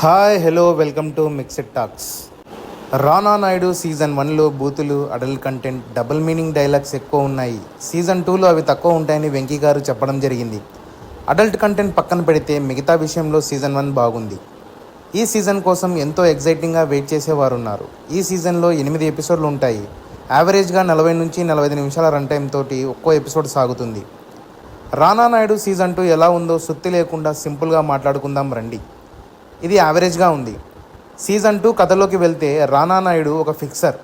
Hi hello welcome to mixed talks. Rana Naidu season 1లో బూతులు, adult content, double meaning dialogues ఎక్కువ ఉన్నాయి. సీజన్ 2లో అవి తక్కువ ఉంటాయని వెంకీ గారు చెప్పడం జరిగింది. అడల్ట్ కంటెంట్ పక్కన పెడితే మిగతా విషయంలో సీజన్ 1 బాగుంది. ఈ సీజన్ కోసం ఎంతో ఎగ్జైటింగ్గా వెయిట్ చేసేవారు ఉన్నారు. ఈ సీజన్లో 8 ఎపిసోడ్లు ఉంటాయి. యావరేజ్గా 40 నుంచి 45 నిమిషాల రన్ టైం తోటి ఒక్కో ఎపిసోడ్ సాగుతుంది. రానా నాయుడు సీజన్ 2 ఎలా ఉందో సుత్తి లేకుండా సింపుల్గా మాట్లాడుకుందాం రండి. ఇది యావరేజ్గా ఉంది. సీజన్ 2 కథలోకి వెళ్తే రానా నాయుడు ఒక ఫిక్సర్.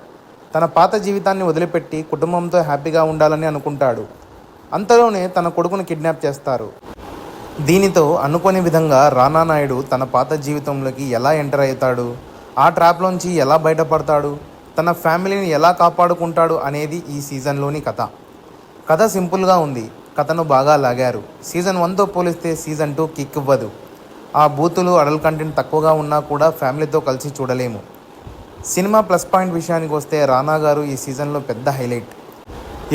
తన పాత జీవితాన్ని వదిలిపెట్టి కుటుంబంతో హ్యాపీగా ఉండాలని అనుకుంటాడు. అంతలోనే తన కొడుకును కిడ్నాప్ చేస్తారు. దీనితో అనుకోని విధంగా రానా నాయుడు తన పాత జీవితంలోకి ఎలా ఎంటర్ అవుతాడు, ఆ ట్రాప్లోంచి ఎలా బయటపడతాడు, తన ఫ్యామిలీని ఎలా కాపాడుకుంటాడు అనేది ఈ సీజన్లోని కథ. కథ సింపుల్గా ఉంది. కథను బాగా లాగారు. సీజన్ 1తో పోలిస్తే సీజన్ 2 కిక్ ఇవ్వదు. ఆ బూతులు, అడల్ట్ కంటెంట్ తక్కువగా ఉన్నా కూడా ఫ్యామిలీతో కలిసి చూడలేము. సినిమా ప్లస్ పాయింట్ విషయానికి వస్తే రానా గారు ఈ సీజన్లో పెద్ద హైలైట్.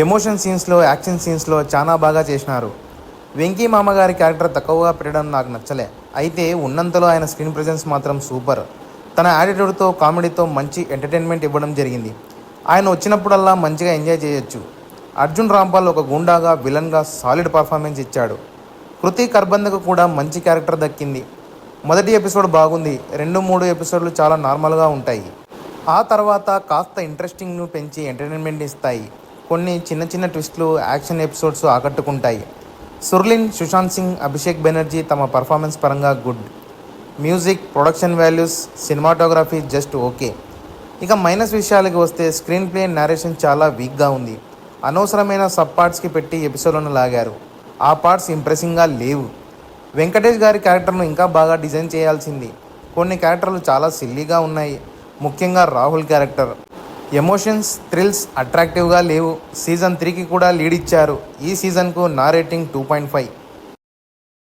ఎమోషన్ సీన్స్లో, యాక్షన్ సీన్స్లో చాలా బాగా చేసినారు. వెంకీ మామ గారి క్యారెక్టర్ తక్కువగా పెట్టడం నాకు నచ్చలే. అయితే ఉన్నంతలో ఆయన స్క్రీన్ ప్రెజెన్స్ మాత్రం సూపర్. తన యాటిట్యూడ్తో, కామెడీతో మంచి ఎంటర్టైన్మెంట్ ఇవ్వడం జరిగింది. ఆయన వచ్చినప్పుడల్లా మంచిగా ఎంజాయ్ చేయొచ్చు. అర్జున్ రాంపాల్ ఒక గుండాగా, విలన్గా సాలిడ్ పర్ఫార్మెన్స్ ఇచ్చాడు. కృతి కర్బందకు కూడా మంచి క్యారెక్టర్ దక్కింది. మొదటి ఎపిసోడ్ బాగుంది. 2-3 ఎపిసోడ్లు చాలా నార్మల్గా ఉంటాయి. ఆ తర్వాత కాస్త ఇంట్రెస్టింగ్ను పెంచి ఎంటర్టైన్మెంట్ ఇస్తాయి. కొన్ని చిన్న చిన్న ట్విస్ట్లు, యాక్షన్ ఎపిసోడ్స్ ఆకట్టుకుంటాయి. సుర్లిన్, సుశాంత్ సింగ్, అభిషేక్ బెనర్జీ తమ పర్ఫార్మెన్స్ పరంగా good. Music, production values, cinematography just okay. ఇక మైనస్ విషయాలకి వస్తే స్క్రీన్ ప్లే, నేరేషన్ చాలా వీక్గా ఉంది. అనవసరమైన సబ్ పార్ట్స్కి పెట్టి ఎపిసోడ్లను లాగారు. ఆ పార్ట్స్ ఇంప్రెసింగ్గా లేవు. వెంకటేష్ గారి క్యారెక్టర్ను ఇంకా బాగా డిజైన్ చేయాల్సింది. కొన్ని క్యారెక్టర్లు చాలా సిల్లీగా ఉన్నాయి. ముఖ్యంగా రాహుల్ క్యారెక్టర్. ఎమోషన్స్, థ్రిల్స్ అట్రాక్టివ్గా లేవు. సీజన్ 3కి కూడా లీడ్ ఇచ్చారు. ఈ సీజన్కు నా రేటింగ్ 2.5.